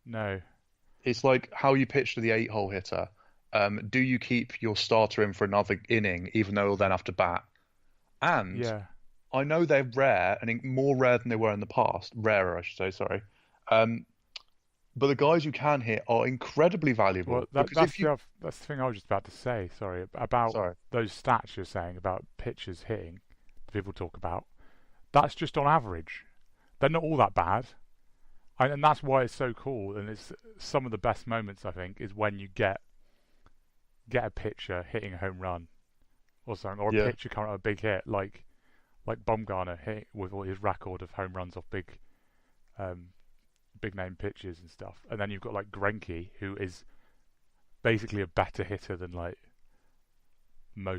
No. It's like how you pitch to the 8-hole hitter. Do you keep your starter in for another inning, even though he'll then have to bat? And Yeah. I know they're rare and more rare than they were in the past. Rarer, I should say, sorry. Um, but the guys you can hit are incredibly Well, valuable that because if you, that's the thing I was just about to say. Sorry about sorry, those stats you're saying about pitchers hitting. That people talk about. That's just on average. They're not all that bad, and that's why it's so cool. And it's some of the best moments I think is when you get a pitcher hitting a home run or something, or a yeah, pitcher coming out a big hit like Bumgarner hit with all his record of home runs off um, big name pitches and stuff. And then you've got like Greinke, who is basically a better hitter than like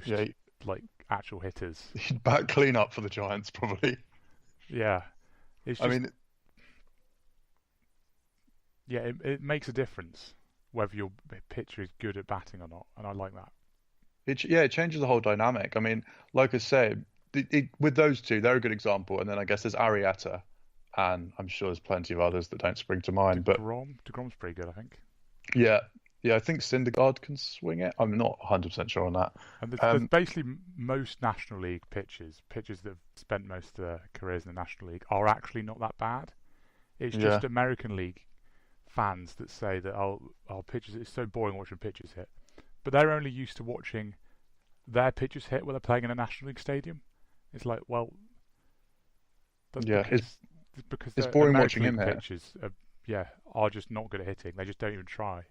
yeah, most like actual hitters. he'd bat clean up for the Giants probably. Yeah, it's I just mean, yeah, it makes a difference whether your pitcher is good at batting or not, and I like that. it changes the whole dynamic. I mean, like I say, with those two, they're a good example. And then I guess there's Arietta, and I'm sure there's plenty of others that don't spring to mind. But Degrom's pretty good, I think. yeah, yeah, I think Syndergaard can swing it. I'm not 100% sure on that. And there's Um, basically most National League pitchers that have spent most of their careers in the National League are actually not that bad. It's just yeah, American League fans that say that pitchers, it's so boring watching pitchers hit, but they're only used to watching their pitchers hit when they're playing in a National League stadium. It's like, well, that's yeah, because it's the boring watching American him League hit. pitchers are just not good at hitting. They just don't even try.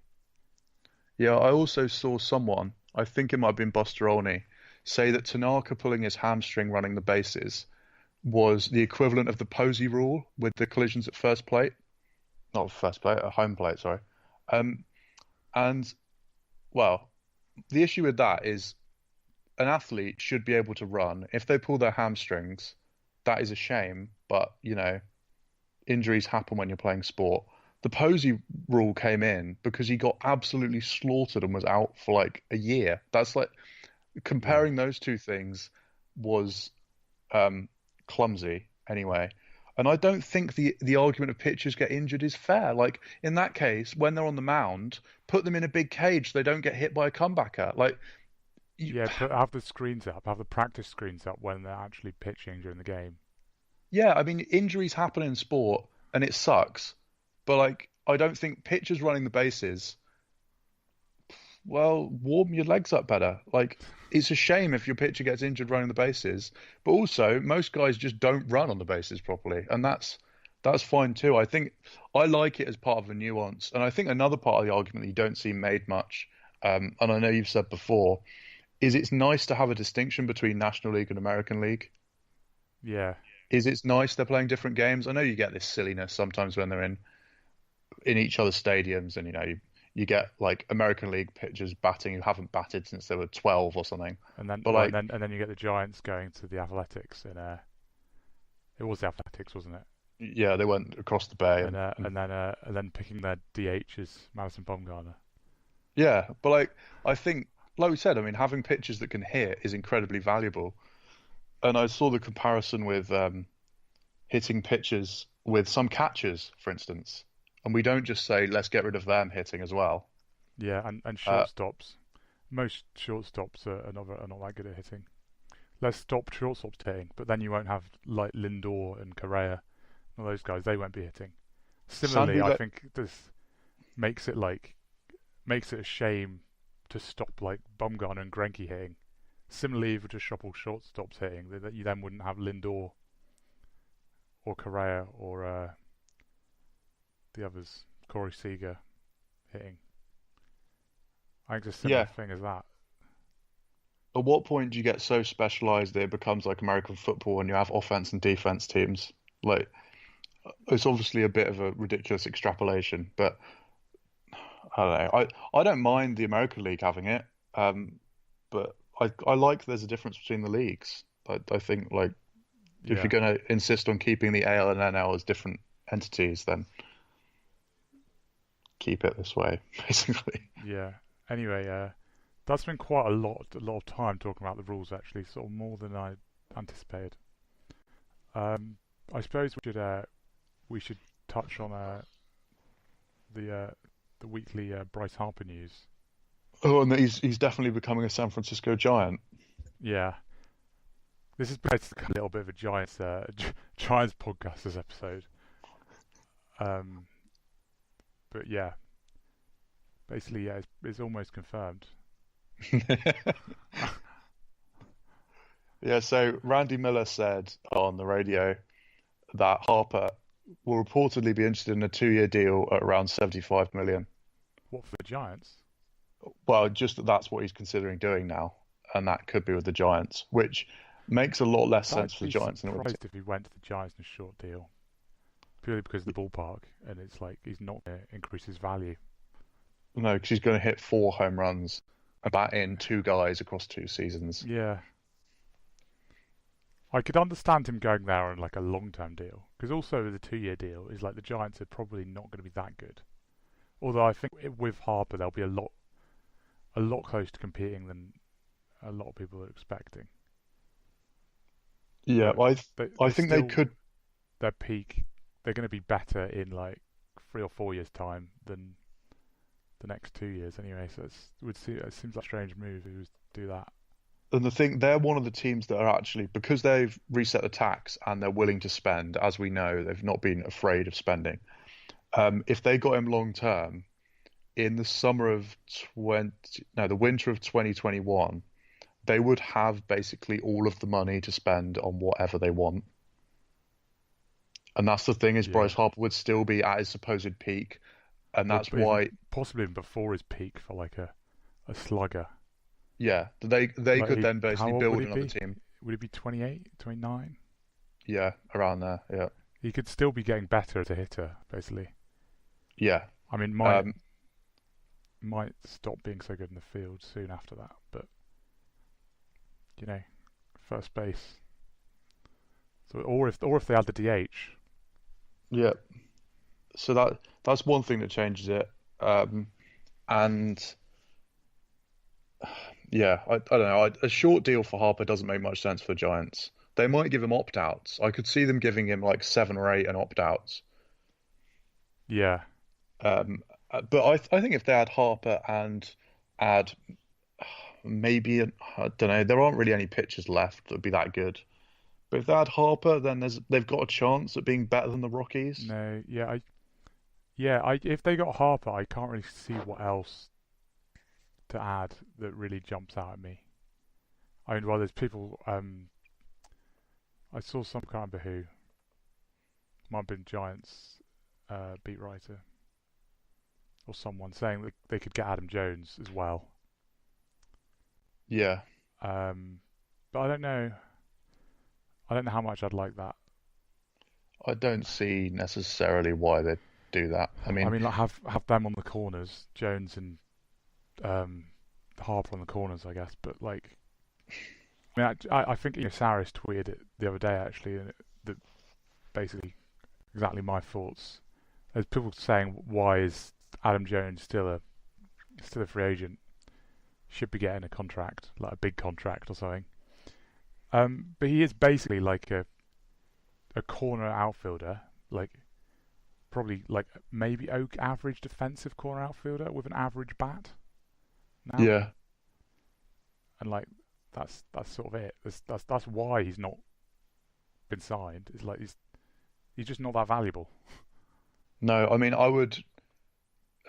Yeah, I also saw someone, I think it might have been Busteroni, say that Tanaka pulling his hamstring running the bases was the equivalent of the Posey rule with the collisions at first plate. Not first plate, at home plate, sorry. Um, and well, the issue with that is an athlete should be able to run. If they pull their hamstrings, that is a shame, but injuries happen when you're playing sport. The Posey rule came in because he got absolutely slaughtered and was out for like a year. That's like Yeah, comparing those two things was um, clumsy anyway. And I don't think the argument of pitchers get injured is fair. Like in that case, when they're on the mound, put them in a big cage so they don't get hit by a comebacker. Like you, yeah. Have the screens up, have the practice screens up when they're actually pitching during the game. yeah, I mean injuries happen in sport and it sucks, but like I don't think pitchers running the bases, well, warm your legs up better. Like it's a shame if your pitcher gets injured running the bases, but also most guys just don't run on the bases properly, and that's fine too. I think I like it as part of a nuance, and I think another part of the argument that you don't see made much, and I know you've said before, is it's nice to have a distinction between National League and American League. Yeah, Is it's nice they're playing different games. I know you get this silliness sometimes when they're in each other's stadiums, and you get like American League pitchers batting who haven't batted since they were 12 or something. and then But well, like, and then you get the Giants going to the Athletics, and it was the Athletics, wasn't it? yeah, they went across the bay And then picking their DH as Madison Bumgarner. yeah, but like I think, like we said, I mean, having pitchers that can hit is incredibly valuable. And I saw the comparison with hitting pitchers with some catchers, for instance. And we don't just say let's get rid of them hitting as well. Yeah, and Uh, shortstops. Most shortstops are not that good at hitting. Let's stop shortstops hitting, but then you won't have like Lindor and Correa. All those guys, they won't be hitting. Similarly, Sandy I let think this makes it like makes it a shame to stop like Bumgarner and Greinke hitting. Similarly, if you just stop all shortstops hitting, that you then wouldn't have Lindor or Correa or the others, Corey Seager hitting. I think it's a similar yeah. thing as that. At what point do you get so specialized that it becomes like American football and you have offense and defense teams? Like it's obviously a bit of a ridiculous extrapolation, but I don't know. I don't mind the American League having it, but I like there's a difference between the leagues. I think like if you're Yeah, going to insist on keeping the AL and NL as different entities, then keep it this way, basically. yeah. Anyway, that's been quite a lot of time talking about the rules. Actually, sort of more than I anticipated. I suppose we should touch on the weekly Bryce Harper news. Oh, and that he's definitely becoming a San Francisco Giant. Yeah, this is basically a little bit of a Giants podcast this episode. Um, but yeah, basically, yeah, it's almost confirmed. Yeah, so Randy Miller said on the radio that Harper will reportedly be interested in a 2-year deal at around 75 million. What for the Giants? Well, just that's what he's considering doing now, and that could be with the Giants, which makes a lot less sense I'd for the be Giants than it would. surprised if he went to the Giants in a short deal, purely because of the ballpark, and it's like he's not going to increase his value. No, because he's going to hit 4 home runs and bat in 2 guys across 2 seasons. Yeah, I could understand him going there on like a long-term deal, because also the 2-year deal is like the Giants are probably not going to be that good. Although I think with Harper they'll be a lot closer to competing than a lot of people are expecting. Yeah, But well, I they think they still could. their peak. They're going to be better in like 3 or 4 years' time than the next 2 years anyway. So it seems like a strange move if he was to do that. And the thing, they're one of the teams that are actually, because they've reset the tax and they're willing to spend, as we know, they've not been afraid of spending. If they got him long term, in the summer of 20, no, the winter of 2021, they would have basically all of the money to spend on whatever they want. And that's the thing is Yeah, Bryce Harper would still be at his supposed peak, and or that's even why, possibly even before his peak for like a slugger. yeah, they Like could then how basically old would build he another be? team. Would he be 28, 29? Yeah, around there. Yeah, He could still be getting better as a hitter, basically. yeah. I mean, Um, might stop being so good in the field soon after that, but you know, first base. So or if they had the DH. yeah. So that's one thing that changes it. Um, and yeah, I don't know. A short deal for Harper doesn't make much sense for the Giants. They might give him opt-outs. I could see them giving him like 7 or 8 and opt-outs. Yeah, Um, but I think if they had Harper and add maybe I don't know, there aren't really any pitchers left that would be that good. But if they had Harper, then they've got a chance at being better than the Rockies. no, I if they got Harper, I can't really see what else to add that really jumps out at me. I mean, well, there's people. I saw some can't remember who might have been Giants beat writer or someone saying that they could get Adam Jones as well. Yeah, Um, but I don't know. I don't know how much I'd like that. I don't see necessarily why they'd do that. I I mean, mean, like have them on the corners, Jones and um, Harper on the corners, I guess. But like, I think Saris tweeted it the other day actually, and that basically exactly my thoughts. There's people saying why is Adam Jones still a free agent? Should be getting a contract, like a big contract or something. But he is basically like a corner outfielder, like probably like maybe Oak average defensive corner outfielder with an average bat now, yeah, and like that's sort of it. That's why he's not been signed. It's like he's just not that valuable. no, I mean, I would.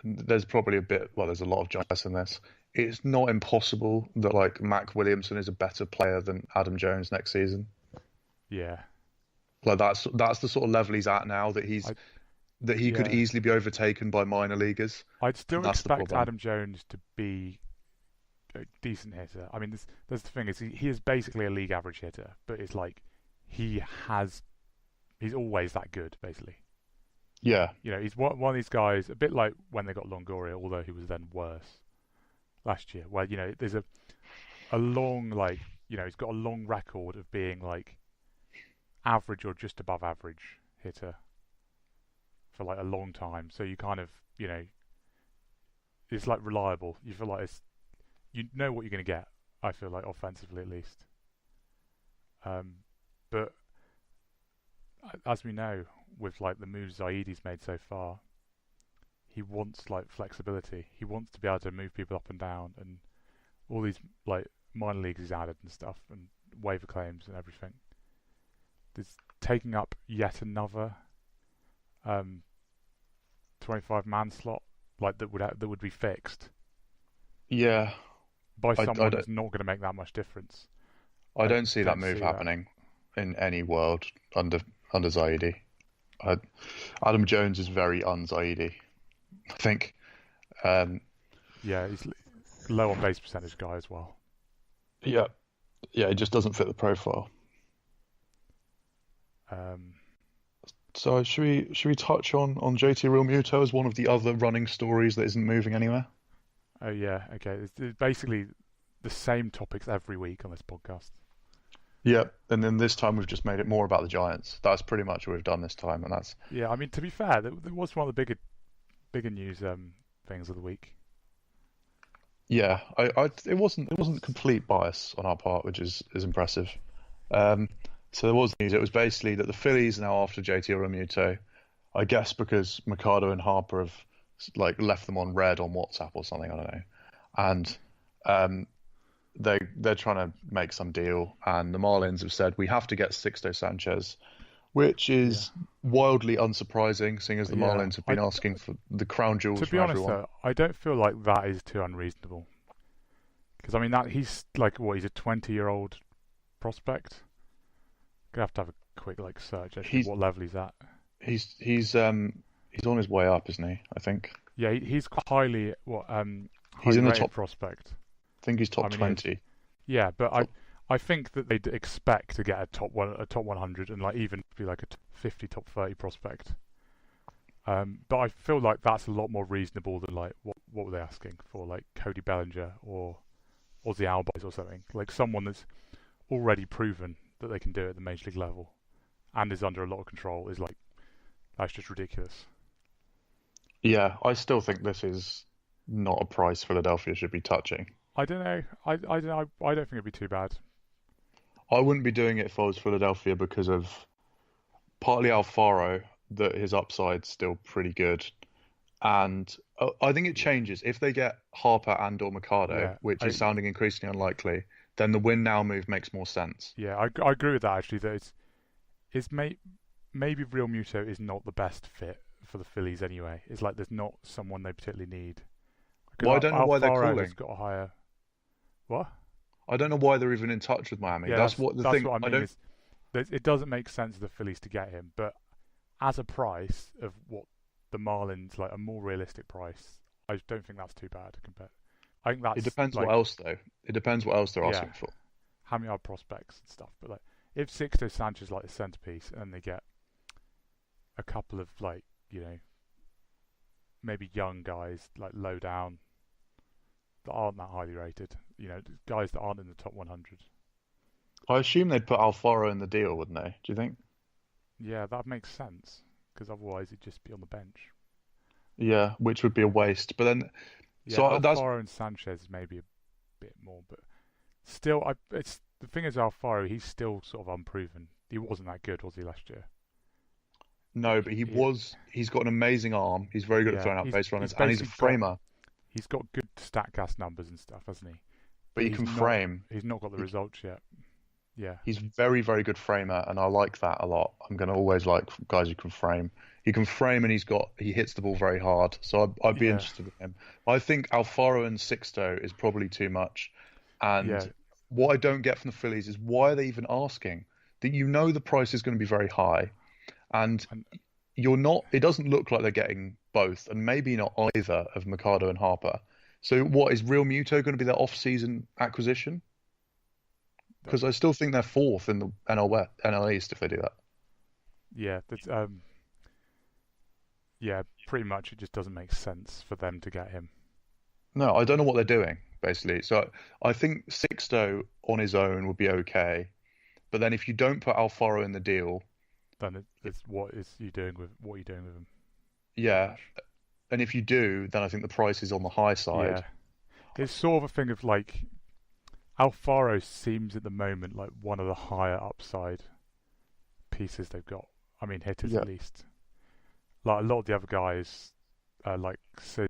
There's probably a bit. Well, there's a lot of Giants in this. It's not impossible that like Mac Williamson is a better player than Adam Jones next season. Yeah, Like that's the sort of level he's at now I that he could yeah easily be overtaken by minor leaguers, I'd and still that's the expect problem. Adam Jones to be a decent hitter. I mean, that's the thing is he is basically a league average hitter, but it's like he has he's always that good basically. Yeah, You know, he's one of these guys, a bit like when they got Longoria, although he was then worse last year. Where there's a long he's got a long record of being like average or just above average hitter for like a long time. So you kind of it's like reliable. You feel like you know what you're going to get. I feel like offensively at least. But as we know, with like the moves Zaidi's made so far, he wants like flexibility. He wants to be able to move people up and down, and all these like minor leagues he's added and stuff, and waiver claims and everything. There's taking up yet another 25-man slot like that would be fixed Yeah, by I, I someone don't who's not going to make that much difference. I I don't see that don't move see that. happening in any world under Zaidi. I, Adam Jones is very un-Zaidi. I think. Um, Yeah, he's low on base percentage guy as well. yeah, yeah, it just doesn't fit the profile. Um, So should we touch on JT Realmuto as one of the other running stories that isn't moving anywhere? oh yeah, okay. It's basically the same topics every week on this podcast. Yeah, and then this time we've just made it more about the Giants. That's pretty much what we've done this time, and that's Yeah, I mean to be fair, there was one of the bigger news things of the week. yeah. It wasn't complete bias on our part, which is impressive. Um, so there was news. It was basically that the Phillies are now after JT Realmuto. I guess because Mercado and Harper have like left them on red on WhatsApp or something. I don't know, and um, they're trying to make some deal, and the Marlins have said we have to get Sixto Sanchez, which Yeah, is wildly unsurprising, seeing as the yeah. Marlins have been asking for the crown jewels To be from honest everyone. though, I don't feel like that is too unreasonable. Because I mean that he's like what? He's a 20-year-old prospect. Gonna have to have a quick like search actually. He's What level he's at? he's on his way up, isn't he? I think Yeah, he's highly he's highly in the rated top. prospect. I think he's I top mean, he is. 20. Yeah, but Top, I think that they'd expect to get a top 100 and like even be like a top 50, top 30 prospect. But I feel like that's a lot more reasonable than like what were they asking for, like Cody Bellinger or Ozzy Albies or something, like someone that's already proven that they can do it at the major league level and is under a lot of control is like that's just ridiculous. yeah, I still think this is not a price Philadelphia should be touching. I don't know. I don't know. I don't think it'd be too bad. I wouldn't be doing it if I was Philadelphia because of partly Alfaro, that his upside's still pretty good. And I think it Yeah, changes. If they get Harper and or Mercado, yeah. which is sounding increasingly unlikely, then the win now move makes more sense. I agree with that actually. That it's maybe Real Muto is not the best fit for the Phillies anyway. It's like there's not someone they particularly need because Well, I don't know why they're Alfaro has calling. got a higher what? I don't know why they're even in touch with Miami. Yeah, That's what the that's thing. what I I mean. don't. Is it doesn't make sense for the Phillies to get him, but as a price of what the Marlins like a more realistic price, I don't think that's too bad compared. I think It that's depends what like else though. It depends what else they're yeah, asking for. how many are prospects and stuff. But like if Sixto Sanchez like the centerpiece and they get a couple of like maybe young guys like low down that aren't that highly rated, guys that aren't in the top 100. I assume they'd put Alfaro in the deal, wouldn't they? Do you think? Yeah, that makes sense because otherwise he'd just be on the bench. Yeah, which would be a waste. But then, Yeah, so that's Alfaro and Sanchez maybe a bit more, but still, it's the thing is Alfaro. He's still sort of unproven. He wasn't that good, was he last year? no, but he He, was. He's got an amazing arm. He's very good at yeah, throwing out base he's runners, and he's a basically got framer. he's got good Statcast numbers and stuff, hasn't he? But But he can frame. he's not got the He, results yet. Yeah, he's very, very good framer, and I like that a lot. I'm going to always like guys who can frame. He can frame, and he hits the ball very hard. So I'd be yeah, interested in him. I think Alfaro and Sixto is probably too much. yeah. And what I don't get from the Phillies is why are they even asking? That you know the price is going to be very high, and And you're not. It doesn't look like they're getting both, and maybe not either of Mercado and Harper. So what is Real Muto going to be their off-season acquisition? that, Because I still think they're fourth in the NL West, NL East if they do that. yeah, that's yeah. Pretty much, it just doesn't make sense for them to get him. No, I don't know what they're doing basically. So I think Sixto on his own would be okay, but then if you don't put Alfaro in the deal, Then it's what are you doing with him? Pretty yeah, much. and if you do, then I think the price is on the high side. Yeah, it's sort of a thing of like Alfaro seems at the moment like one of the higher upside pieces they've got. I mean, hitters Yeah, at least. Like a lot of the other guys like Sid